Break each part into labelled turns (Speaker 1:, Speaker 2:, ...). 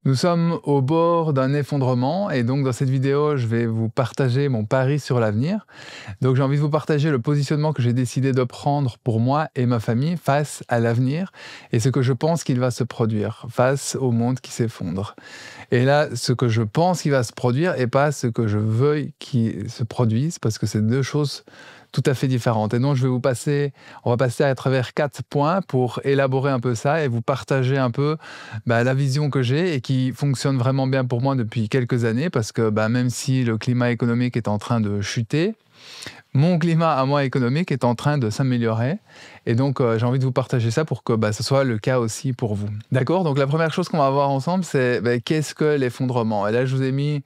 Speaker 1: Nous sommes au bord d'un effondrement et donc dans cette vidéo, je vais vous partager mon pari sur l'avenir. Donc j'ai envie de vous partager le positionnement que j'ai décidé de prendre pour moi et ma famille face à l'avenir et ce que je pense qu'il va se produire face au monde qui s'effondre. Et là, ce que je pense qu'il va se produire et pas ce que je veuille qu'il se produise parce que c'est deux choses tout à fait différentes. Et donc on va passer à travers 4 points pour élaborer un peu ça et vous partager un peu la vision que j'ai et qui fonctionne vraiment bien pour moi depuis quelques années parce que même si le climat économique est en train de chuter, mon climat à moi économique est en train de s'améliorer et donc j'ai envie de vous partager ça pour que ce soit le cas aussi pour vous. D'accord? Donc la première chose qu'on va voir ensemble, c'est qu'est-ce que l'effondrement? Et là, je vous ai mis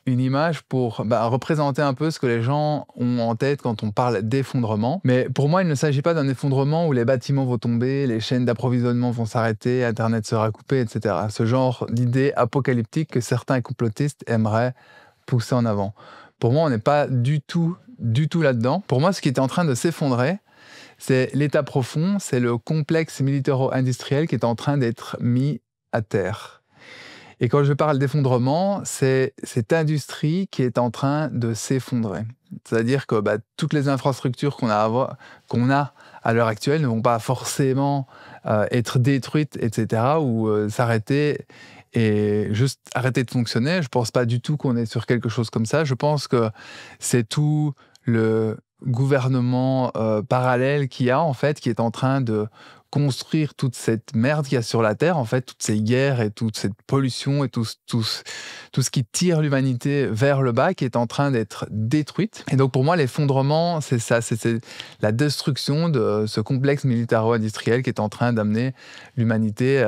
Speaker 1: une image pour représenter un peu ce que les gens ont en tête quand on parle d'effondrement. Mais pour moi, il ne s'agit pas d'un effondrement où les bâtiments vont tomber, les chaînes d'approvisionnement vont s'arrêter, Internet sera coupé, etc. Ce genre d'idée apocalyptique que certains complotistes aimeraient pousser en avant. Pour moi, on n'est pas du tout là-dedans. Pour moi, ce qui est en train de s'effondrer, c'est l'état profond, c'est le complexe militaro-industriel qui est en train d'être mis à terre. Et quand je parle d'effondrement, c'est cette industrie qui est en train de s'effondrer. C'est-à-dire que toutes les infrastructures qu'on a à l'heure actuelle ne vont pas forcément être détruites, etc., ou s'arrêter et juste arrêter de fonctionner. Je ne pense pas du tout qu'on est sur quelque chose comme ça. Je pense que c'est tout le gouvernement parallèle qu'il y a, en fait, qui est en train de construire toute cette merde qu'il y a sur la Terre, en fait, toutes ces guerres et toute cette pollution et tout ce qui tire l'humanité vers le bas, qui est en train d'être détruite. Et donc pour moi, l'effondrement, c'est ça, c'est la destruction de ce complexe militaro-industriel qui est en train d'amener l'humanité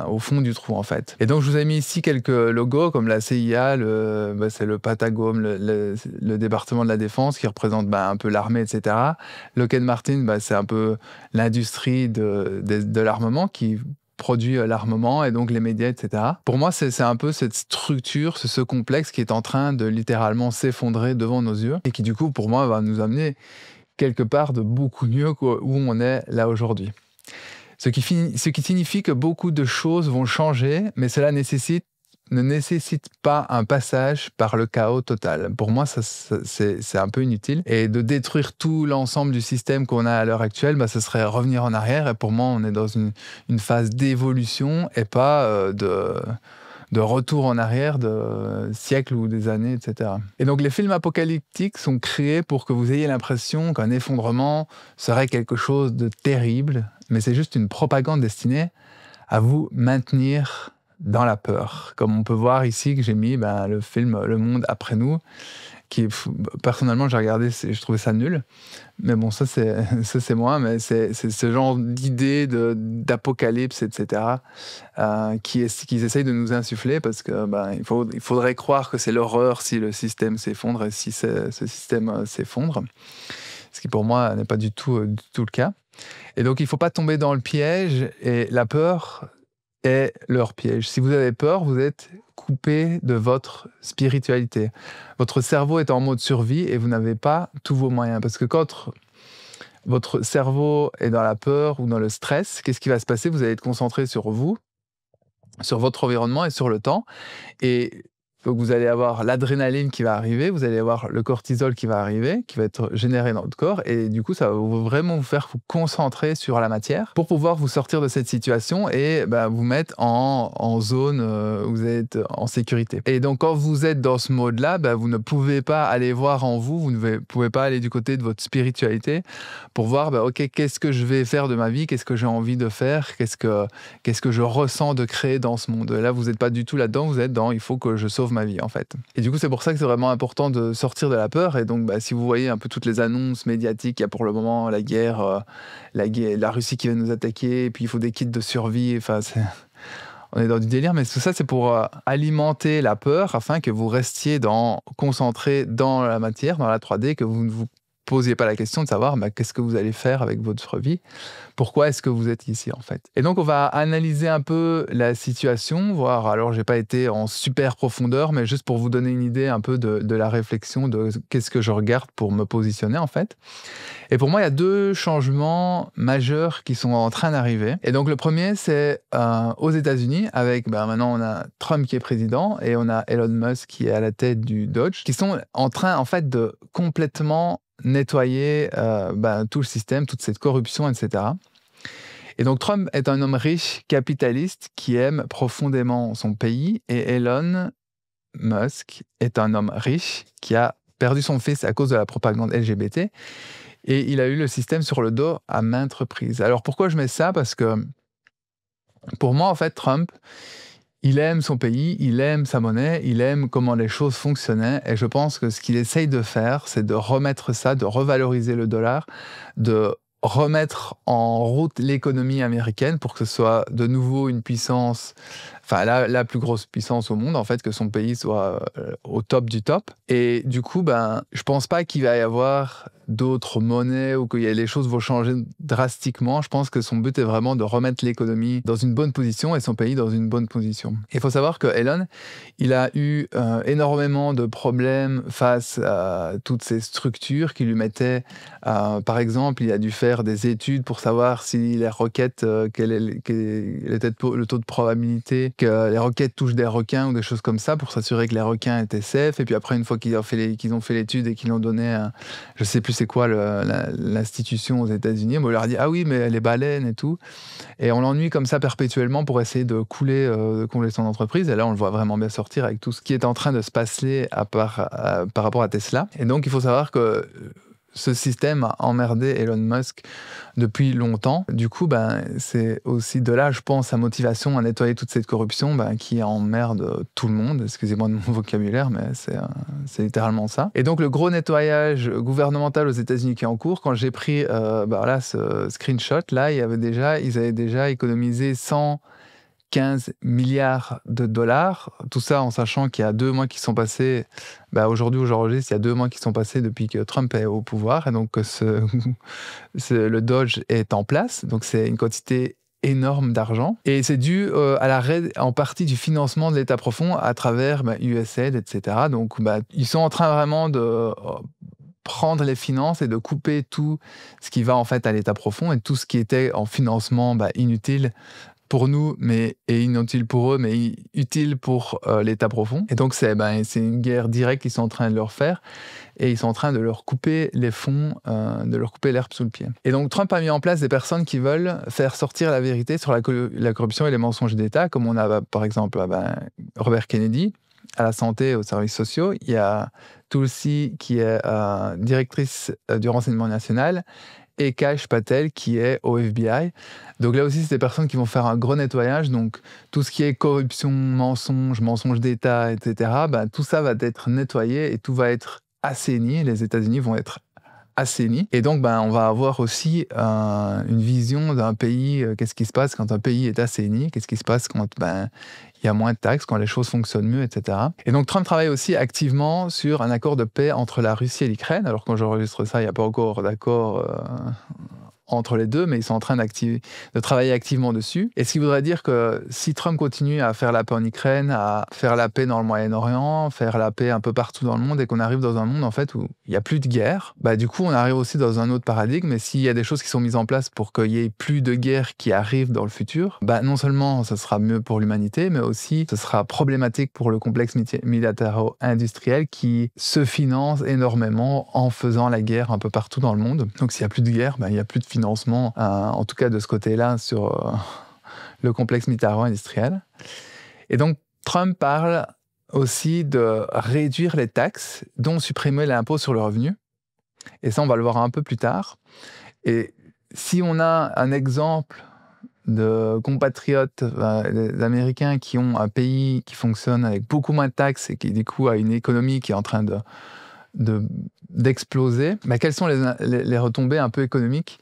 Speaker 1: au fond du trou, en fait. Et donc je vous ai mis ici quelques logos, comme la CIA, c'est le Patagone, le département de la Défense, qui représente un peu l'armée, etc. Lockheed Martin, c'est un peu l'industrie de l'armement qui produit l'armement et donc les médias, etc. Pour moi, c'est un peu cette structure, ce complexe qui est en train de littéralement s'effondrer devant nos yeux et qui du coup, pour moi, va nous amener quelque part de beaucoup mieux où on est là aujourd'hui. Ce qui signifie que beaucoup de choses vont changer, mais cela ne nécessite pas un passage par le chaos total. Pour moi, c'est un peu inutile. Et de détruire tout l'ensemble du système qu'on a à l'heure actuelle, ce serait revenir en arrière. Et pour moi, on est dans une phase d'évolution et pas de retour en arrière de siècles ou des années, etc. Et donc les films apocalyptiques sont créés pour que vous ayez l'impression qu'un effondrement serait quelque chose de terrible, mais c'est juste une propagande destinée à vous maintenir dans la peur. Comme on peut voir ici que j'ai mis le film Le Monde après nous, qui personnellement j'ai regardé, je trouvais ça nul. Mais bon, ça c'est moi, mais c'est ce genre d'idée d'apocalypse, etc. Qu'ils essayent de nous insuffler parce que il faudrait croire que c'est l'horreur si le système s'effondre et si ce système s'effondre. Ce qui pour moi n'est pas du tout le cas. Et donc il ne faut pas tomber dans le piège et la peur est leur piège. Si vous avez peur, vous êtes coupé de votre spiritualité. Votre cerveau est en mode survie et vous n'avez pas tous vos moyens. Parce que quand votre cerveau est dans la peur ou dans le stress, qu'est-ce qui va se passer? Vous allez être concentré sur vous, sur votre environnement et sur le temps. Et donc vous allez avoir l'adrénaline qui va arriver, vous allez avoir le cortisol qui va arriver, qui va être généré dans votre corps, et du coup ça va vraiment vous faire vous concentrer sur la matière pour pouvoir vous sortir de cette situation et vous mettre en zone où vous êtes en sécurité. Et donc quand vous êtes dans ce mode-là, vous ne pouvez pas aller voir en vous ne pouvez pas aller du côté de votre spiritualité pour voir ok, qu'est-ce que je vais faire de ma vie, qu'est-ce que j'ai envie de faire, qu'est-ce que je ressens de créer dans ce monde. Là vous n'êtes pas du tout là-dedans, vous êtes dans il faut que je sauve ma vie en fait. Et du coup c'est pour ça que c'est vraiment important de sortir de la peur. Et donc si vous voyez un peu toutes les annonces médiatiques, il y a pour le moment la guerre, la Russie qui va nous attaquer, et puis il faut des kits de survie, on est dans du délire, mais tout ça c'est pour alimenter la peur afin que vous restiez concentré dans la matière, dans la 3D, que vous ne vous posiez pas la question de savoir qu'est-ce que vous allez faire avec votre vie, pourquoi est-ce que vous êtes ici en fait. Et donc on va analyser un peu la situation, voir, alors j'ai pas été en super profondeur, mais juste pour vous donner une idée un peu de la réflexion de qu'est-ce que je regarde pour me positionner en fait. Et pour moi, il y a 2 changements majeurs qui sont en train d'arriver. Et donc le premier, c'est aux États-Unis, avec maintenant on a Trump qui est président et on a Elon Musk qui est à la tête du Dodge, qui sont en train en fait de complètement nettoyer tout le système, toute cette corruption, etc. Et donc Trump est un homme riche, capitaliste, qui aime profondément son pays, et Elon Musk est un homme riche qui a perdu son fils à cause de la propagande LGBT, et il a eu le système sur le dos à maintes reprises. Alors pourquoi je mets ça? Parce que pour moi, en fait, Trump, il aime son pays, il aime sa monnaie, il aime comment les choses fonctionnaient, et je pense que ce qu'il essaye de faire, c'est de remettre ça, de revaloriser le dollar, de remettre en route l'économie américaine pour que ce soit de nouveau une puissance, enfin la plus grosse puissance au monde, en fait, que son pays soit au top du top. Et du coup, je pense pas qu'il va y avoir d'autres monnaies ou que les choses vont changer drastiquement. Je pense que son but est vraiment de remettre l'économie dans une bonne position et son pays dans une bonne position. Il faut savoir que Elon, il a eu énormément de problèmes face à toutes ces structures qui lui mettaient, par exemple, il a dû faire des études pour savoir si les requêtes, quel était le taux de probabilité que les requêtes touchent des requins ou des choses comme ça, pour s'assurer que les requins étaient safe. Et puis après, une fois qu'ils ont fait l'étude et qu'ils l'ont donné, je sais plus c'est quoi l'institution aux États-Unis, on leur a dit ah oui, mais les baleines et tout. Et on l'ennuie comme ça perpétuellement pour essayer de couler son entreprise. Et là, on le voit vraiment bien sortir avec tout ce qui est en train de se passer par rapport à Tesla. Et donc, il faut savoir que ce système a emmerdé Elon Musk depuis longtemps. Du coup, c'est aussi de là, je pense, sa motivation à nettoyer toute cette corruption qui emmerde tout le monde. Excusez-moi de mon vocabulaire, mais c'est littéralement ça. Et donc, le gros nettoyage gouvernemental aux États-Unis qui est en cours, quand j'ai pris ce screenshot, là, ils avaient déjà économisé 115 milliards de dollars. Tout ça en sachant qu'il y a 2 mois qui sont passés. Aujourd'hui, où j'enregistre, il y a 2 mois qui sont passés depuis que Trump est au pouvoir, et donc le Dodge est en place. Donc c'est une quantité énorme d'argent. Et c'est dû en partie du financement de l'État profond à travers USAID, etc. Donc ils sont en train vraiment de prendre les finances et de couper tout ce qui va en fait à l'État profond, et tout ce qui était en financement inutile pour nous, et inutile pour eux, mais utile pour l'État profond. Et donc, c'est une guerre directe qu'ils sont en train de leur faire, et ils sont en train de leur couper les fonds, de leur couper l'herbe sous le pied. Et donc, Trump a mis en place des personnes qui veulent faire sortir la vérité sur la corruption et les mensonges d'État, comme on a, par exemple, Robert Kennedy, à la santé et aux services sociaux. Il y a Tulsi, qui est directrice du renseignement national, et Kash Patel qui est au FBI. Donc là aussi, c'est des personnes qui vont faire un gros nettoyage. Donc tout ce qui est corruption, mensonge d'État, etc., tout ça va être nettoyé et tout va être assaini. Les États-Unis vont être assainis. Et donc, on va avoir aussi une vision d'un pays. Qu'est-ce qui se passe quand un pays est assaini? Qu'est-ce qui se passe quand il y a moins de taxes, quand les choses fonctionnent mieux, etc. Et donc, Trump travaille aussi activement sur un accord de paix entre la Russie et l'Ukraine. Alors, quand j'enregistre ça, il n'y a pas encore d'accord entre les deux, mais ils sont en train de travailler activement dessus. Et ce qui voudrait dire que si Trump continue à faire la paix en Ukraine, à faire la paix dans le Moyen-Orient, faire la paix un peu partout dans le monde, et qu'on arrive dans un monde en fait où il n'y a plus de guerre, du coup on arrive aussi dans un autre paradigme. Et s'il y a des choses qui sont mises en place pour qu'il n'y ait plus de guerre qui arrive dans le futur, non seulement ce sera mieux pour l'humanité, mais aussi ce sera problématique pour le complexe militaro-industriel qui se finance énormément en faisant la guerre un peu partout dans le monde. Donc s'il n'y a plus de guerre, il n'y a plus de financement, en tout cas de ce côté-là, sur le complexe militaro-industriel. Et donc, Trump parle aussi de réduire les taxes, dont supprimer l'impôt sur le revenu. Et ça, on va le voir un peu plus tard. Et si on a un exemple de compatriotes américains qui ont un pays qui fonctionne avec beaucoup moins de taxes et qui, du coup, a une économie qui est en train d'exploser, quelles sont les retombées un peu économiques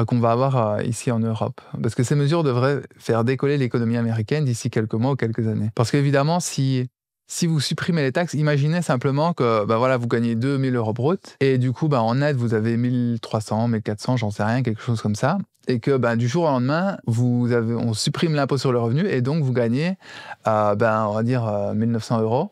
Speaker 1: qu'on va avoir ici en Europe? Parce que ces mesures devraient faire décoller l'économie américaine d'ici quelques mois ou quelques années. Parce qu'évidemment, si Si vous supprimez les taxes, imaginez simplement que voilà, vous gagnez 2 000 € brut et du coup, on net, vous avez 1 300, 1 400, j'en sais rien, quelque chose comme ça. Et que du jour au lendemain, on supprime l'impôt sur le revenu et donc vous gagnez, on va dire 1 900 €.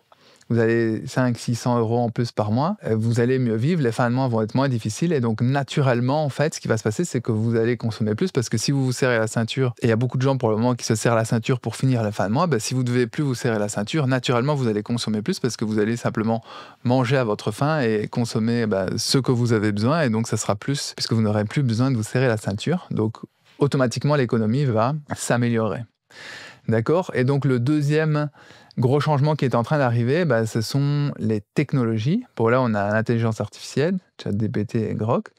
Speaker 1: Vous avez 500-600 € en plus par mois, vous allez mieux vivre, les fins de mois vont être moins difficiles et donc naturellement, en fait, ce qui va se passer, c'est que vous allez consommer plus parce que si vous vous serrez la ceinture, et il y a beaucoup de gens pour le moment qui se serrent la ceinture pour finir la fin de mois, si vous ne devez plus vous serrer la ceinture, naturellement, vous allez consommer plus parce que vous allez simplement manger à votre faim et consommer ce que vous avez besoin et donc ça sera plus, puisque vous n'aurez plus besoin de vous serrer la ceinture. Donc, automatiquement, l'économie va s'améliorer. D'accord? Et donc, le deuxième gros changement qui est en train d'arriver, ce sont les technologies. Pour là, on a l'intelligence artificielle, ChatGPT et Grok.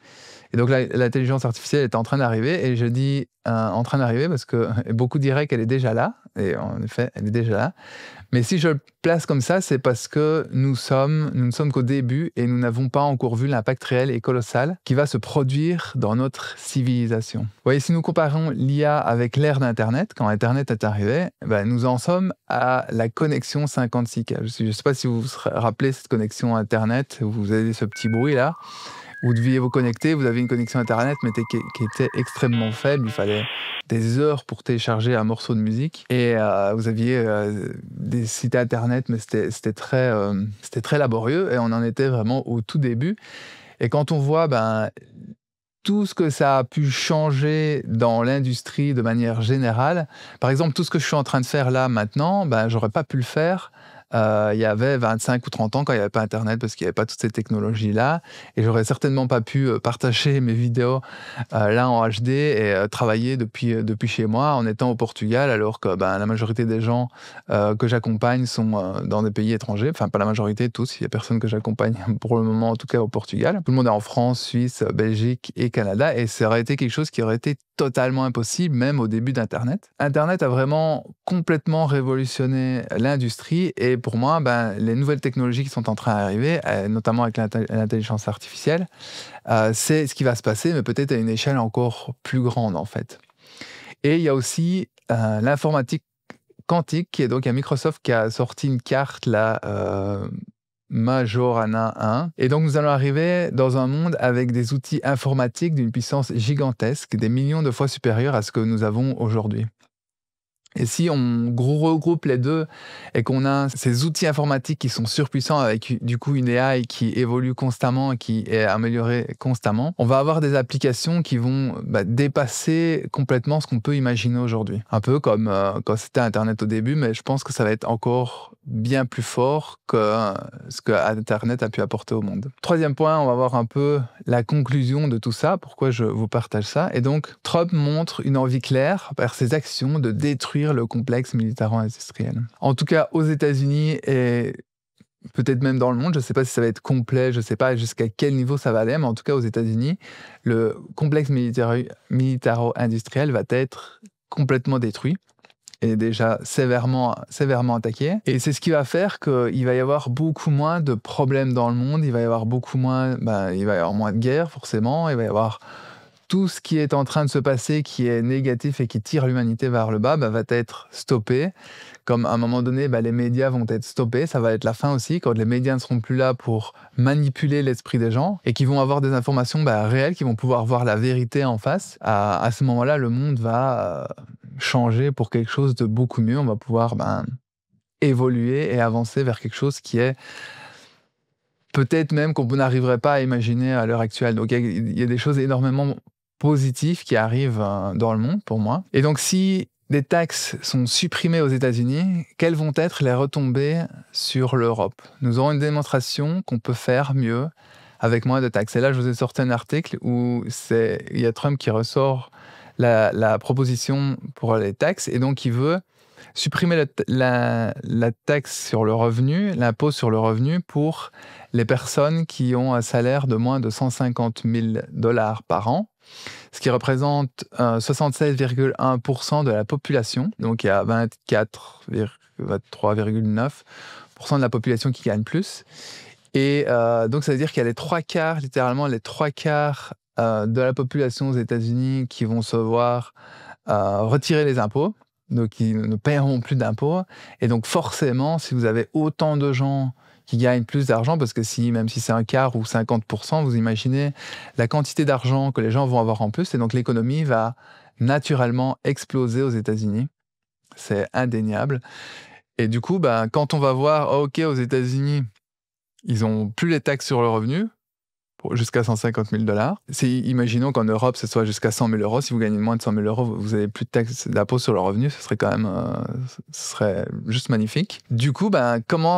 Speaker 1: Et donc, l'intelligence artificielle est en train d'arriver. Et je dis en train d'arriver parce que beaucoup diraient qu'elle est déjà là. Et en effet, elle est déjà là. Mais si je le place comme ça, c'est parce que nous ne sommes qu'au début et nous n'avons pas encore vu l'impact réel et colossal qui va se produire dans notre civilisation. Vous voyez, si nous comparons l'IA avec l'ère d'Internet, quand Internet est arrivé, nous en sommes à la connexion 56K. Je ne sais pas si vous vous rappelez cette connexion Internet, vous avez ce petit bruit là. Vous deviez vous connecter, vous avez une connexion Internet mais qui était extrêmement faible, il fallait des heures pour télécharger un morceau de musique et vous aviez des sites Internet mais c'était très laborieux et on en était vraiment au tout début. Et quand on voit tout ce que ça a pu changer dans l'industrie de manière générale, par exemple tout ce que je suis en train de faire là maintenant, j'aurais pas pu le faire il y avait 25 ou 30 ans quand il n'y avait pas Internet parce qu'il n'y avait pas toutes ces technologies-là et j'aurais certainement pas pu partager mes vidéos là en HD et travailler depuis chez moi en étant au Portugal alors que la majorité des gens que j'accompagne sont dans des pays étrangers, enfin pas la majorité, tous, il n'y a personne que j'accompagne pour le moment en tout cas au Portugal. Tout le monde est en France, Suisse, Belgique et Canada et ça aurait été quelque chose qui aurait été totalement impossible même au début d'Internet. Internet a vraiment complètement révolutionné l'industrie et pour moi, les nouvelles technologies qui sont en train d'arriver, notamment avec l'intelligence artificielle, c'est ce qui va se passer, mais peut-être à une échelle encore plus grande, en fait. Et il y a aussi l'informatique quantique, qui est donc Microsoft qui a sorti une carte, là, Majorana 1. Et donc, nous allons arriver dans un monde avec des outils informatiques d'une puissance gigantesque, des millions de fois supérieurs à ce que nous avons aujourd'hui. Et si on regroupe les deux et qu'on a ces outils informatiques qui sont surpuissants avec du coup une AI qui évolue constamment et qui est améliorée constamment, on va avoir des applications qui vont dépasser complètement ce qu'on peut imaginer aujourd'hui. Un peu comme quand c'était Internet au début, mais je pense que ça va être encore bien plus fort que ce que Internet a pu apporter au monde. Troisième point, on va voir un peu la conclusion de tout ça, pourquoi je vous partage ça. Et donc, Trump montre une envie claire par ses actions de détruire le complexe militaro-industriel. En tout cas, aux États-Unis et peut-être même dans le monde, je ne sais pas si ça va être complet, je ne sais pas jusqu'à quel niveau ça va aller, mais en tout cas aux États-Unis, le complexe militaro-industriel va être complètement détruit et déjà sévèrement attaqué. Et c'est ce qui va faire qu'il va y avoir beaucoup moins de problèmes dans le monde, il va y avoir beaucoup moins, il va y avoir moins de guerres forcément, il va y avoir tout ce qui est en train de se passer, qui est négatif et qui tire l'humanité vers le bas, va être stoppé. Comme à un moment donné, les médias vont être stoppés, ça va être la fin aussi, quand les médias ne seront plus là pour manipuler l'esprit des gens et qui vont avoir des informations réelles, qui vont pouvoir voir la vérité en face. À ce moment-là, le monde va changer pour quelque chose de beaucoup mieux. On va pouvoir évoluer et avancer vers quelque chose qui est peut-être même qu'on n'arriverait pas à imaginer à l'heure actuelle. Donc il y a des choses énormément positives qui arrivent dans le monde pour moi. Et donc si des taxes sont supprimées aux États-Unis, quelles vont être les retombées sur l'Europe? Nous aurons une démonstration qu'on peut faire mieux avec moins de taxes. Et là, je vous ai sorti un article où il y a Trump qui ressort la proposition pour les taxes et donc il veut supprimer la taxe sur le revenu, l'impôt sur le revenu pour les personnes qui ont un salaire de moins de 150 000 $ par an, ce qui représente 76,1% de la population. Donc il y a 23,9% de la population qui gagne plus. Et donc ça veut dire qu'il y a les trois quarts de la population aux États-Unis qui vont se voir retirer les impôts. donc ils ne paieront plus d'impôts. Et donc forcément, si vous avez autant de gens qui gagnent plus d'argent, parce que même si c'est un quart ou 50%, vous imaginez la quantité d'argent que les gens vont avoir en plus, et donc l'économie va naturellement exploser aux États-Unis. C'est indéniable. Et du coup, quand on va voir, OK, aux États-Unis, ils n'ont plus les taxes sur le revenu, jusqu'à 150 000 $. Imaginons qu'en Europe, ce soit jusqu'à 100 000 €. Si vous gagnez moins de 100 000 €, vous n'avez plus de taxes d'impôt sur le revenu. Ce serait quand même, ce serait juste magnifique. Du coup,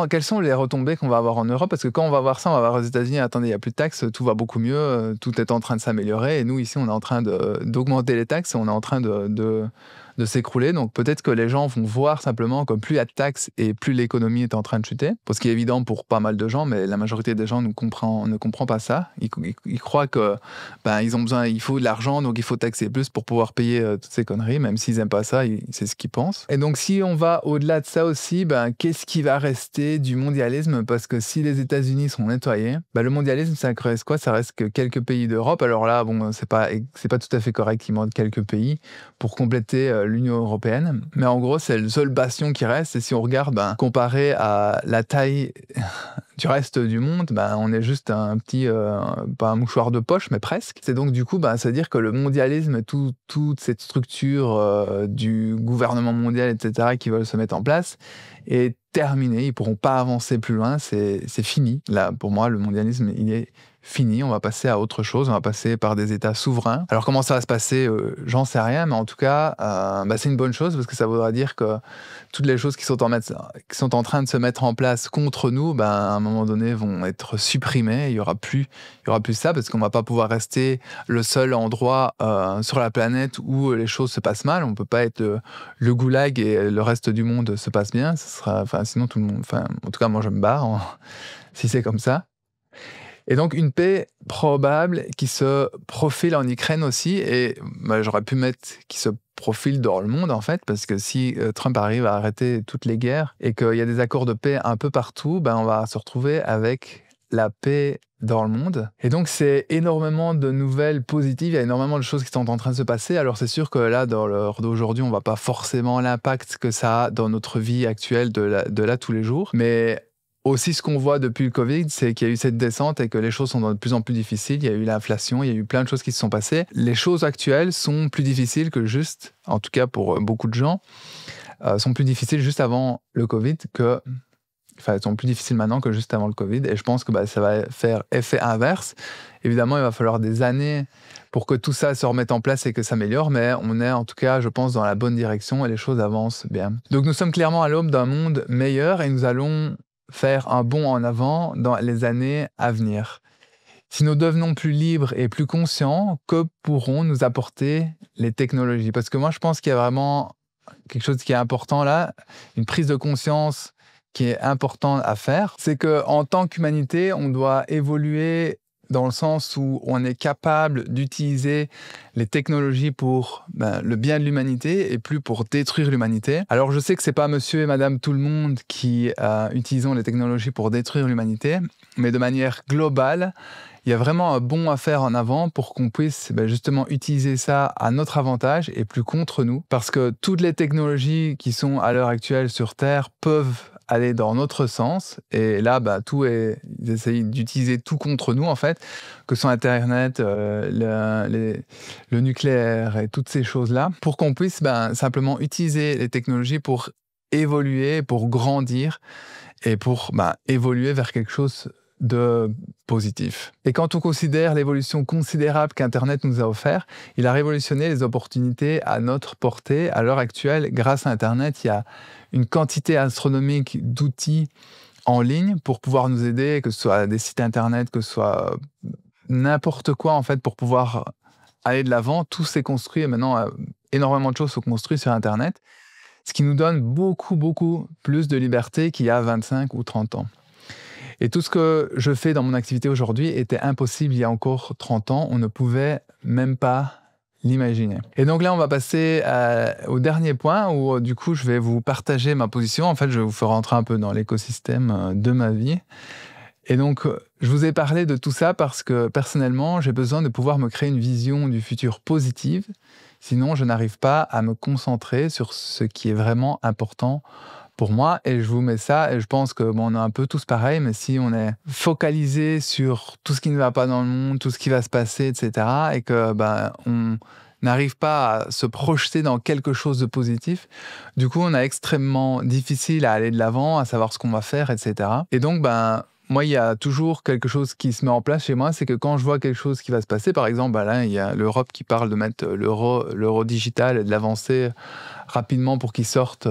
Speaker 1: quelles sont les retombées qu'on va avoir en Europe? Parce que quand on va voir ça, on va voir aux États-Unis, attendez, il n'y a plus de taxes, tout va beaucoup mieux, tout est en train de s'améliorer. Et nous, ici, on est en train d'augmenter les taxes, on est en train de s'écrouler. Donc peut-être que les gens vont voir simplement que plus il y a de taxes et plus l'économie est en train de chuter. Ce qui est évident pour pas mal de gens, mais la majorité des gens ne comprend pas ça. Ils croient que ils ont besoin, il faut de l'argent, donc il faut taxer plus pour pouvoir payer toutes ces conneries, même s'ils n'aiment pas ça, c'est ce qu'ils pensent. Et donc si on va au-delà de ça aussi, qu'est-ce qui va rester du mondialisme? Parce que si les États-Unis sont nettoyés, le mondialisme, ça reste quoi? Ça reste que quelques pays d'Europe. Alors là, bon, c'est pas tout à fait correct qu'il manque quelques pays pour compléter l'Union européenne. Mais en gros, c'est le seul bastion qui reste. Et si on regarde, comparé à la taille du reste du monde, on est juste un petit, pas un mouchoir de poche, mais presque. C'est donc du coup, c'est-à-dire que le mondialisme, toute cette structure du gouvernement mondial, etc., qui veulent se mettre en place, est terminé. Ils ne pourront pas avancer plus loin. C'est fini. Là, pour moi, le mondialisme, il est fini, on va passer à autre chose, on va passer par des États souverains. Alors comment ça va se passer, j'en sais rien, mais en tout cas, c'est une bonne chose parce que ça voudra dire que toutes les choses qui sont en train de se mettre en place contre nous, à un moment donné, vont être supprimées. Il y aura plus ça parce qu'on ne va pas pouvoir rester le seul endroit sur la planète où les choses se passent mal. On ne peut pas être le goulag et le reste du monde se passe bien. Sinon tout le monde, en tout cas moi je me barre si c'est comme ça. Et donc une paix probable qui se profile en Ukraine aussi, et j'aurais pu mettre qui se profile dans le monde en fait, parce que si Trump arrive à arrêter toutes les guerres et qu'il y a des accords de paix un peu partout, on va se retrouver avec la paix dans le monde. Et donc c'est énormément de nouvelles positives, il y a énormément de choses qui sont en train de se passer. Alors c'est sûr que là, dans l'heure d'aujourd'hui, on ne voit pas forcément l'impact que ça a dans notre vie actuelle de là tous les jours, mais aussi, ce qu'on voit depuis le Covid, c'est qu'il y a eu cette descente et que les choses sont de plus en plus difficiles. Il y a eu l'inflation, il y a eu plein de choses qui se sont passées. Les choses actuelles sont plus difficiles que juste, en tout cas pour beaucoup de gens, sont plus difficiles juste avant le Covid elles sont plus difficiles maintenant que juste avant le Covid. Et je pense que ça va faire effet inverse. Évidemment, il va falloir des années pour que tout ça se remette en place et que ça s'améliore, mais on est en tout cas, je pense, dans la bonne direction et les choses avancent bien. Donc nous sommes clairement à l'aube d'un monde meilleur et nous allons faire un bond en avant dans les années à venir. Si nous devenons plus libres et plus conscients, que pourront nous apporter les technologies? Parce que moi, je pense qu'il y a vraiment quelque chose qui est important là, une prise de conscience qui est importante à faire. C'est qu'en tant qu'humanité, on doit évoluer dans le sens où on est capable d'utiliser les technologies pour le bien de l'humanité et plus pour détruire l'humanité. Alors je sais que c'est pas monsieur et madame tout le monde qui utilisons les technologies pour détruire l'humanité, mais de manière globale, il y a vraiment un bond à faire en avant pour qu'on puisse justement utiliser ça à notre avantage et plus contre nous. Parce que toutes les technologies qui sont à l'heure actuelle sur Terre peuvent aller dans notre sens, et là, ils essayent d'utiliser tout contre nous, en fait, que ce soit Internet, le nucléaire et toutes ces choses-là, pour qu'on puisse simplement utiliser les technologies pour évoluer, pour grandir, et pour évoluer vers quelque chose de positif. Et quand on considère l'évolution considérable qu'Internet nous a offert, il a révolutionné les opportunités à notre portée. À l'heure actuelle, grâce à Internet, il y a une quantité astronomique d'outils en ligne pour pouvoir nous aider, que ce soit des sites Internet, que ce soit n'importe quoi en fait, pour pouvoir aller de l'avant. Tout s'est construit et maintenant énormément de choses sont construites sur Internet, ce qui nous donne beaucoup, beaucoup plus de liberté qu'il y a 25 ou 30 ans. Et tout ce que je fais dans mon activité aujourd'hui était impossible il y a encore 30 ans. On ne pouvait même pas l'imaginer. Et donc là, on va passer au dernier point où du coup, je vais vous partager ma position. En fait, je vais vous faire rentrer un peu dans l'écosystème de ma vie. Et donc, Je vous ai parlé de tout ça parce que personnellement, j'ai besoin de pouvoir me créer une vision du futur positive. Sinon, je n'arrive pas à me concentrer sur ce qui est vraiment important pour moi. Et je vous mets ça, et je pense que bon, on est un peu tous pareils, mais si on est focalisé sur tout ce qui ne va pas dans le monde, tout ce qui va se passer, etc., et que on n'arrive pas à se projeter dans quelque chose de positif, du coup, on a extrêmement difficile à aller de l'avant, à savoir ce qu'on va faire, etc. Et donc, moi, il y a toujours quelque chose qui se met en place chez moi, c'est que quand je vois quelque chose qui va se passer, par exemple, là, il y a l'Europe qui parle de mettre l'euro digital et de l'avancer rapidement pour qu'il sorte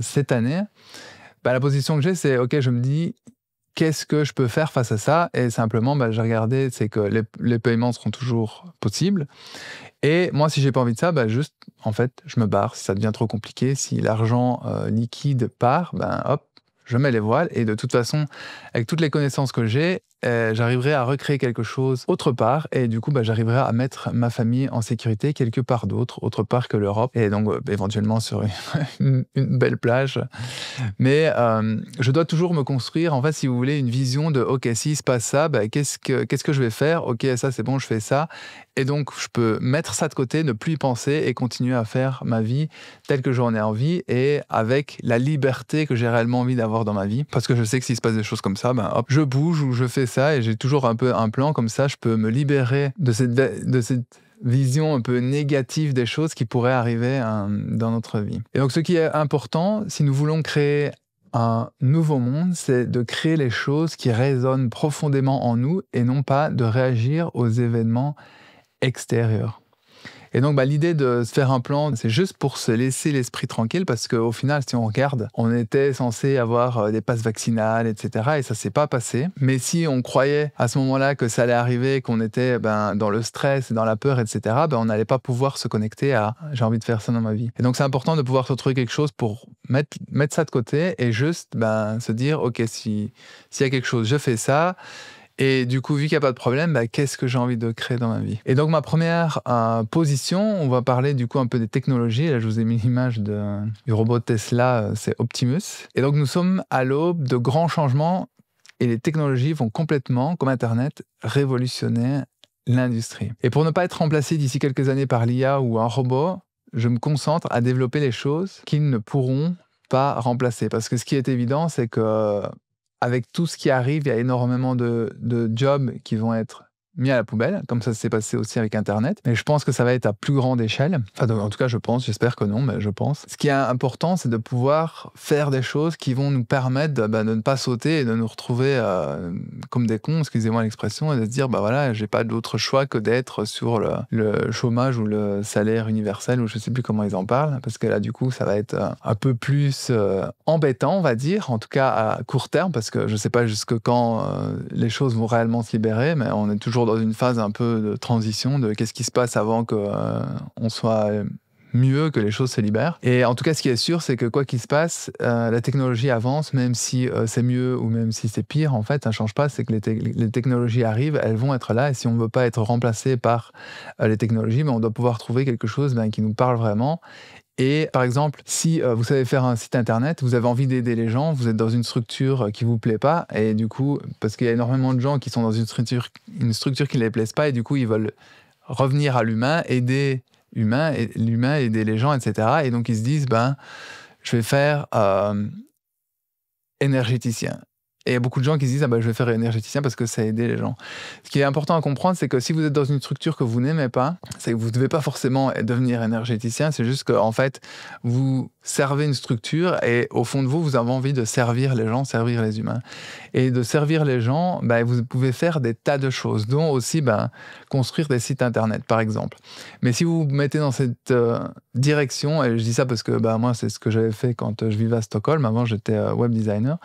Speaker 1: cette année. La position que j'ai, c'est, OK, je me dis, qu'est-ce que je peux faire face à ça? Et simplement, j'ai regardé, c'est que les paiements seront toujours possibles. Et moi, si j'ai pas envie de ça, juste, en fait, je me barre. Si ça devient trop compliqué, si l'argent liquide part, hop, je mets les voiles. Et de toute façon, avec toutes les connaissances que j'ai, j'arriverai à recréer quelque chose autre part. Et du coup, j'arriverai à mettre ma famille en sécurité quelque part d'autre, autre part que l'Europe. Et donc, éventuellement sur une belle plage. Mais je dois toujours me construire, en fait, si vous voulez, une vision de, OK, s'il se passe ça, qu'est-ce que je vais faire? OK, ça, c'est bon, je fais ça. Et donc, je peux mettre ça de côté, ne plus y penser et continuer à faire ma vie telle que j'en ai envie et avec la liberté que j'ai réellement envie d'avoir dans ma vie. Parce que je sais que s'il se passe des choses comme ça, hop, je bouge ou je fais ça et j'ai toujours un peu un plan comme ça. Je peux me libérer de cette vision un peu négative des choses qui pourraient arriver dans notre vie. Et donc, ce qui est important, si nous voulons créer un nouveau monde, c'est de créer les choses qui résonnent profondément en nous et non pas de réagir aux événements extérieurs. Et donc, l'idée de se faire un plan, c'est juste pour se laisser l'esprit tranquille parce qu'au final, si on regarde, on était censé avoir des passes vaccinales, etc. et ça s'est pas passé. Mais si on croyait à ce moment-là que ça allait arriver, qu'on était dans le stress, dans la peur, etc., on n'allait pas pouvoir se connecter à « j'ai envie de faire ça dans ma vie ». Et donc, c'est important de pouvoir se trouver quelque chose pour mettre ça de côté et juste se dire « Ok, s'il y a quelque chose, je fais ça ». Et du coup, vu qu'il n'y a pas de problème, qu'est-ce que j'ai envie de créer dans ma vie? Et donc, ma première position, on va parler du coup un peu des technologies. Là, je vous ai mis l'image du robot Tesla, c'est Optimus. Et donc, nous sommes à l'aube de grands changements et les technologies vont complètement, comme Internet, révolutionner l'industrie. Et pour ne pas être remplacé d'ici quelques années par l'IA ou un robot, je me concentre à développer les choses qu'ils ne pourront pas remplacer. Parce que ce qui est évident, c'est que avec tout ce qui arrive, il y a énormément de jobs qui vont être mis à la poubelle, comme ça s'est passé aussi avec Internet. Mais je pense que ça va être à plus grande échelle. Enfin, en tout cas, je pense, j'espère que non, mais je pense. Ce qui est important, c'est de pouvoir faire des choses qui vont nous permettre de ne pas sauter et de nous retrouver comme des cons, excusez-moi l'expression, et de se dire, voilà, j'ai pas d'autre choix que d'être sur le chômage ou le salaire universel, ou je sais plus comment ils en parlent, parce que là, du coup, ça va être un peu plus embêtant, on va dire, en tout cas à court terme, parce que je sais pas jusque quand les choses vont réellement se libérer, mais on est toujours dans une phase un peu de transition de qu'est-ce qui se passe avant qu'on soit mieux, que les choses se libèrent. Et en tout cas, ce qui est sûr, c'est que quoi qu'il se passe, la technologie avance, même si c'est mieux ou même si c'est pire, en fait, ça ne change pas, c'est que les technologies arrivent, elles vont être là, et si on ne veut pas être remplacé par les technologies, on doit pouvoir trouver quelque chose qui nous parle vraiment. Et par exemple, si vous savez faire un site internet, vous avez envie d'aider les gens, vous êtes dans une structure qui vous plaît pas, et du coup, parce qu'il y a énormément de gens qui sont dans une structure qui ne les plaise pas, et du coup, ils veulent revenir à l'humain, aider l'humain, aider les gens, etc. Et donc, ils se disent, je vais faire énergéticien. Et il y a beaucoup de gens qui se disent, je vais faire énergéticien parce que ça aide les gens. Ce qui est important à comprendre, c'est que si vous êtes dans une structure que vous n'aimez pas, c'est que vous ne devez pas forcément devenir énergéticien, c'est juste qu'en fait, vous servez une structure et au fond de vous, vous avez envie de servir les gens, servir les humains. Et de servir les gens, vous pouvez faire des tas de choses, dont aussi construire des sites internet, par exemple. Mais si vous vous mettez dans cette direction, et je dis ça parce que moi, c'est ce que j'avais fait quand je vivais à Stockholm, avant j'étais web designer.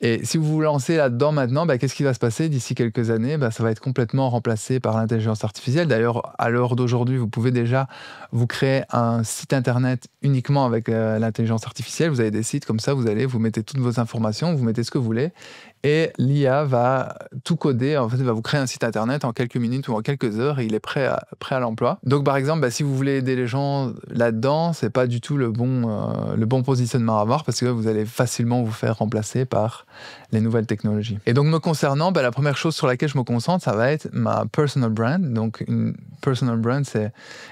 Speaker 1: Et si vous vous lancez là-dedans maintenant, qu'est-ce qui va se passer d'ici quelques années? Ça va être complètement remplacé par l'intelligence artificielle. D'ailleurs, à l'heure d'aujourd'hui, vous pouvez déjà vous créer un site internet uniquement avec l'intelligence artificielle. Vous avez des sites comme ça, vous mettez toutes vos informations, vous mettez ce que vous voulez, et l'IA va tout coder. En fait, il va vous créer un site internet en quelques minutes ou en quelques heures, et il est prêt à l'emploi. Donc, par exemple, si vous voulez aider les gens là-dedans, c'est pas du tout le bon positionnement à avoir, parce que vous allez facilement vous faire remplacer par les nouvelles technologies. Et donc me concernant, la première chose sur laquelle je me concentre, ça va être ma personal brand. Donc une personal brand, c'est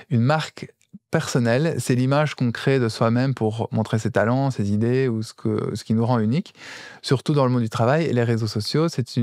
Speaker 1: une marque personnelle, c'est l'image qu'on crée de soi-même pour montrer ses talents, ses idées ou ce qui nous rend unique, surtout dans le monde du travail. Et les réseaux sociaux, c'est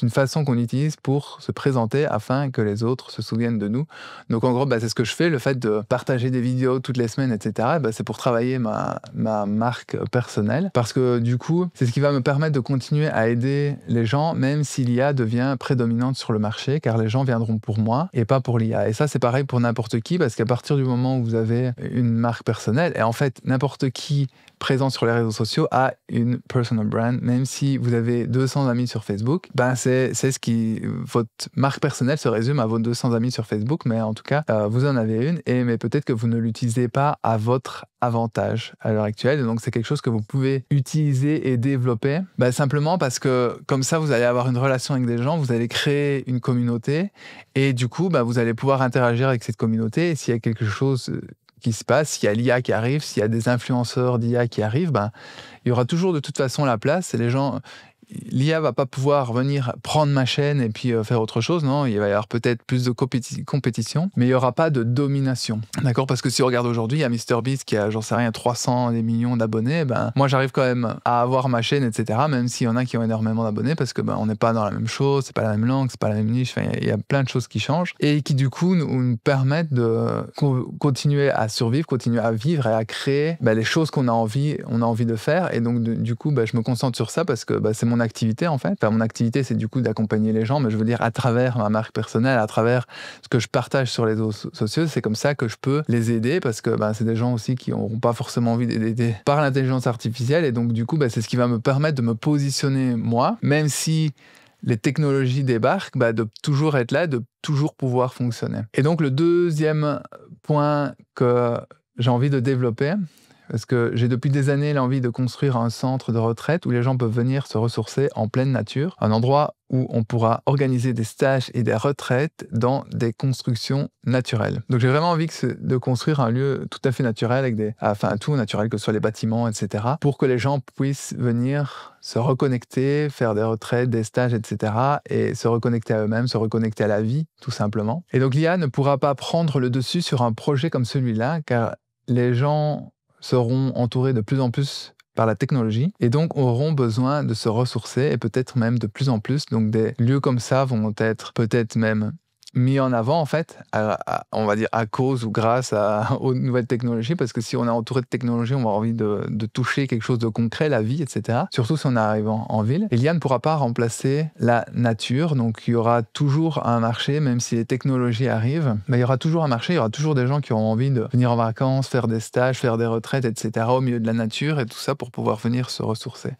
Speaker 1: une façon qu'on utilise pour se présenter afin que les autres se souviennent de nous. Donc en gros, c'est ce que je fais, le fait de partager des vidéos toutes les semaines, etc. C'est pour travailler ma marque personnelle, parce que du coup, c'est ce qui va me permettre de continuer à aider les gens, même si l'IA devient prédominante sur le marché, car les gens viendront pour moi et pas pour l'IA. Et ça, c'est pareil pour n'importe qui, parce qu'à partir du moment où vous avez une marque personnelle, et en fait, n'importe qui présent sur les réseaux sociaux a une personal brand, même si vous avez 200 amis sur Facebook, c'est ce qui... Votre marque personnelle se résume à vos 200 amis sur Facebook, mais en tout cas, vous en avez une, mais peut-être que vous ne l'utilisez pas à votre avantage à l'heure actuelle, et donc c'est quelque chose que vous pouvez utiliser et développer, simplement parce que comme ça, vous allez avoir une relation avec des gens, vous allez créer une communauté, et du coup, vous allez pouvoir interagir avec cette communauté, et s'il y a quelque chose qui se passe, s'il y a l'IA qui arrive, s'il y a des influenceurs d'IA qui arrivent, il y aura toujours de toute façon la place, et les gens... L'IA va pas pouvoir venir prendre ma chaîne et puis faire autre chose, non, il va y avoir peut-être plus de compétition, mais il y aura pas de domination, d'accord? Parce que si on regarde aujourd'hui, il y a MrBeast qui a, j'en sais rien, 300 des millions d'abonnés, moi j'arrive quand même à avoir ma chaîne, etc., même s'il y en a qui ont énormément d'abonnés, parce que on n'est pas dans la même chose, c'est pas la même langue, c'est pas la même niche, il y a plein de choses qui changent, et qui du coup nous permettent de continuer à survivre, continuer à vivre et à créer les choses qu'on a envie de faire, et donc du coup je me concentre sur ça, parce que c'est mon activité en fait. Mon activité, c'est du coup d'accompagner les gens, mais je veux dire à travers ma marque personnelle, à travers ce que je partage sur les réseaux sociaux, c'est comme ça que je peux les aider, parce que c'est des gens aussi qui n'auront pas forcément envie d'aider par l'intelligence artificielle, et donc du coup c'est ce qui va me permettre de me positionner moi, même si les technologies débarquent, de toujours être là, de toujours pouvoir fonctionner. Et donc le deuxième point que j'ai envie de développer, parce que j'ai depuis des années l'envie de construire un centre de retraite où les gens peuvent venir se ressourcer en pleine nature, un endroit où on pourra organiser des stages et des retraites dans des constructions naturelles. Donc j'ai vraiment envie de construire un lieu tout à fait naturel, avec tout naturel, que ce soit les bâtiments, etc., pour que les gens puissent venir se reconnecter, faire des retraites, des stages, etc., et se reconnecter à eux-mêmes, se reconnecter à la vie, tout simplement. Et donc l'IA ne pourra pas prendre le dessus sur un projet comme celui-là, car les gens seront entourés de plus en plus par la technologie, et donc auront besoin de se ressourcer, et peut-être même de plus en plus. Donc des lieux comme ça vont être peut-être même mis en avant, en fait, on va dire à cause ou grâce aux nouvelles technologies, parce que si on est entouré de technologies, on va avoir envie de toucher quelque chose de concret, la vie, etc. Surtout si on arrive en ville. Et l'IA ne pourra pas remplacer la nature, donc il y aura toujours un marché, même si les technologies arrivent, il y aura toujours un marché, il y aura toujours des gens qui auront envie de venir en vacances, faire des stages, faire des retraites, etc., au milieu de la nature, et tout ça pour pouvoir venir se ressourcer.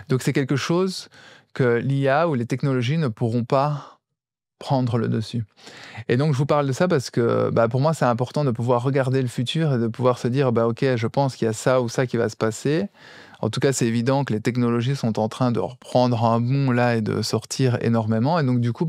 Speaker 1: Donc c'est quelque chose que l'IA ou les technologies ne pourront pas prendre le dessus. Et donc je vous parle de ça parce que pour moi c'est important de pouvoir regarder le futur et de pouvoir se dire ok, je pense qu'il y a ça ou ça qui va se passer. En tout cas c'est évident que les technologies sont en train de reprendre un bond là et de sortir énormément, et donc du coup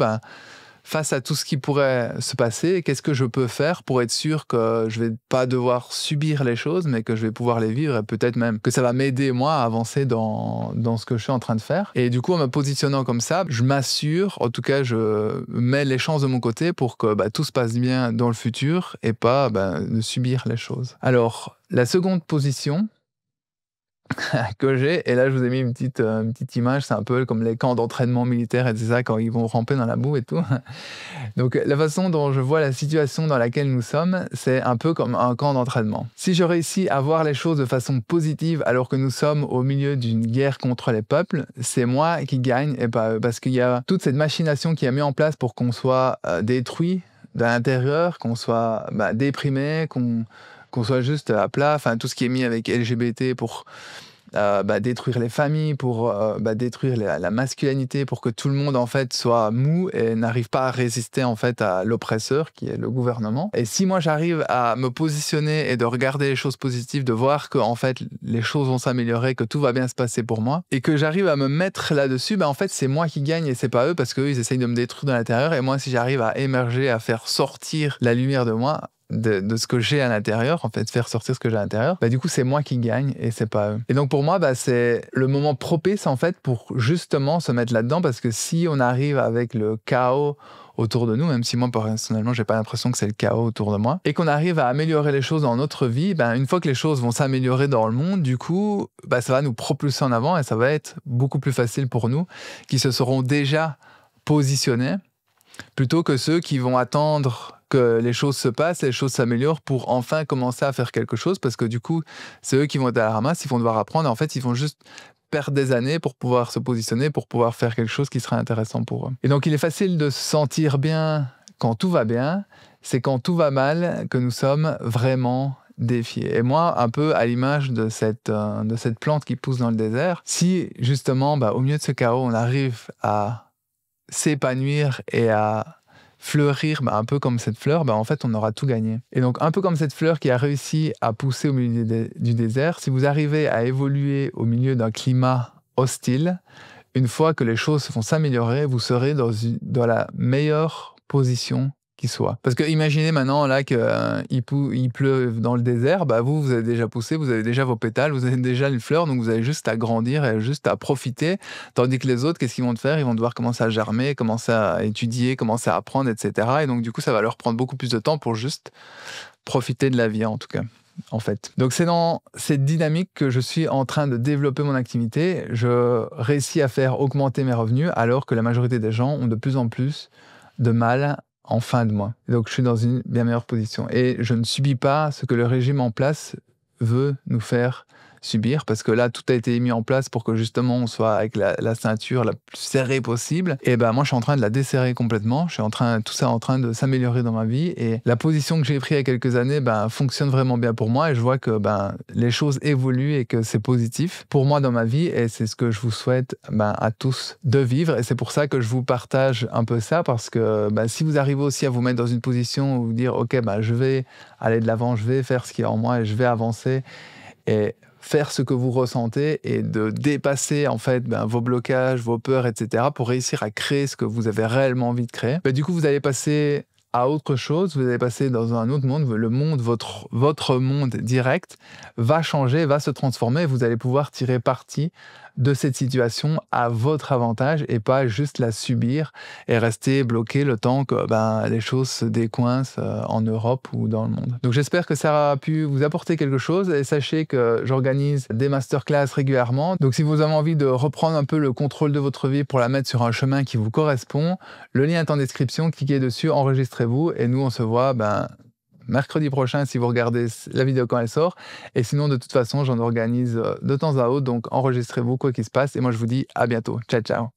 Speaker 1: face à tout ce qui pourrait se passer, qu'est-ce que je peux faire pour être sûr que je vais pas devoir subir les choses, mais que je vais pouvoir les vivre, et peut-être même que ça va m'aider moi à avancer dans ce que je suis en train de faire. Et du coup, en me positionnant comme ça, je m'assure, en tout cas, je mets les chances de mon côté pour que tout se passe bien dans le futur et pas de subir les choses. Alors, la seconde position que j'ai, et là je vous ai mis une petite image, c'est un peu comme les camps d'entraînement militaire et c'est ça, quand ils vont ramper dans la boue et tout. Donc la façon dont je vois la situation dans laquelle nous sommes, c'est un peu comme un camp d'entraînement. Si je réussis à voir les choses de façon positive alors que nous sommes au milieu d'une guerre contre les peuples, c'est moi qui gagne et pas eux, parce qu'il y a toute cette machination qui est mise en place pour qu'on soit détruit de l'intérieur, qu'on soit déprimé, qu'on soit juste à plat, tout ce qui est mis avec LGBT pour détruire les familles, pour détruire la masculinité, pour que tout le monde en fait soit mou et n'arrive pas à résister en fait à l'oppresseur qui est le gouvernement. Et si moi j'arrive à me positionner et de regarder les choses positives, de voir que en fait les choses vont s'améliorer, que tout va bien se passer pour moi, et que j'arrive à me mettre là-dessus, en fait c'est moi qui gagne et c'est pas eux, parce qu'eux ils essayent de me détruire de l'intérieur, et moi si j'arrive à émerger, à faire sortir la lumière de moi, de ce que j'ai à l'intérieur, en fait, faire sortir ce que j'ai à l'intérieur, bah, du coup, c'est moi qui gagne et c'est pas eux. Et donc, pour moi, bah, c'est le moment propice, en fait, pour justement se mettre là-dedans, parce que si on arrive avec le chaos autour de nous, même si moi, personnellement, j'ai pas l'impression que c'est le chaos autour de moi, et qu'on arrive à améliorer les choses dans notre vie, ben, une fois que les choses vont s'améliorer dans le monde, du coup, bah, ça va nous propulser en avant et ça va être beaucoup plus facile pour nous qui se seront déjà positionnés plutôt que ceux qui vont attendre que les choses se passent, les choses s'améliorent pour enfin commencer à faire quelque chose, parce que du coup, c'est eux qui vont être à la ramasse, ils vont devoir apprendre, et en fait, ils vont juste perdre des années pour pouvoir se positionner, pour pouvoir faire quelque chose qui sera intéressant pour eux. Et donc, il est facile de se sentir bien quand tout va bien, c'est quand tout va mal que nous sommes vraiment défiés. Et moi, un peu à l'image de cette plante qui pousse dans le désert, si justement, bah, au milieu de ce chaos, on arrive à s'épanouir et à fleurir, bah, un peu comme cette fleur, bah, en fait, on aura tout gagné. Et donc, un peu comme cette fleur qui a réussi à pousser au milieu du désert, si vous arrivez à évoluer au milieu d'un climat hostile, une fois que les choses vont s'améliorer, vous serez dans la meilleure position qui soit. Parce que imaginez maintenant là qu'il pleut dans le désert, bah vous avez déjà poussé, vous avez déjà vos pétales, vous avez déjà une fleur, donc vous avez juste à grandir et juste à profiter. Tandis que les autres, qu'est-ce qu'ils vont faire? Ils vont devoir commencer à germer, commencer à étudier, commencer à apprendre, etc. Et donc du coup, ça va leur prendre beaucoup plus de temps pour juste profiter de la vie, en tout cas. En fait. Donc c'est dans cette dynamique que je suis en train de développer mon activité. Je réussis à faire augmenter mes revenus alors que la majorité des gens ont de plus en plus de mal en fin de mois. Donc je suis dans une bien meilleure position. Et je ne subis pas ce que le régime en place veut nous faire subir, parce que là, tout a été mis en place pour que justement on soit avec la ceinture la plus serrée possible. Et ben moi, je suis en train de la desserrer complètement. Tout ça est en train de s'améliorer dans ma vie. Et la position que j'ai prise il y a quelques années fonctionne vraiment bien pour moi. Et je vois que les choses évoluent et que c'est positif pour moi dans ma vie. Et c'est ce que je vous souhaite à tous de vivre. Et c'est pour ça que je vous partage un peu ça, parce que si vous arrivez aussi à vous mettre dans une position où vous dire, OK, je vais aller de l'avant, je vais faire ce qui est en moi et je vais avancer et faire ce que vous ressentez et de dépasser en fait vos blocages, vos peurs, etc. pour réussir à créer ce que vous avez réellement envie de créer. Du coup, vous allez passer à autre chose, vous allez passer dans un autre monde, le monde, votre monde direct va changer, va se transformer, et vous allez pouvoir tirer parti de cette situation à votre avantage et pas juste la subir et rester bloqué le temps que les choses se décoincent en Europe ou dans le monde. Donc j'espère que ça a pu vous apporter quelque chose, et sachez que j'organise des masterclass régulièrement. Donc si vous avez envie de reprendre un peu le contrôle de votre vie pour la mettre sur un chemin qui vous correspond, le lien est en description, cliquez dessus, enregistrez-vous, et nous on se voit mercredi prochain si vous regardez la vidéo quand elle sort. Et sinon, de toute façon, j'en organise de temps à autre, donc enregistrez-vous quoi qu'il se passe. Et moi, je vous dis à bientôt. Ciao, ciao.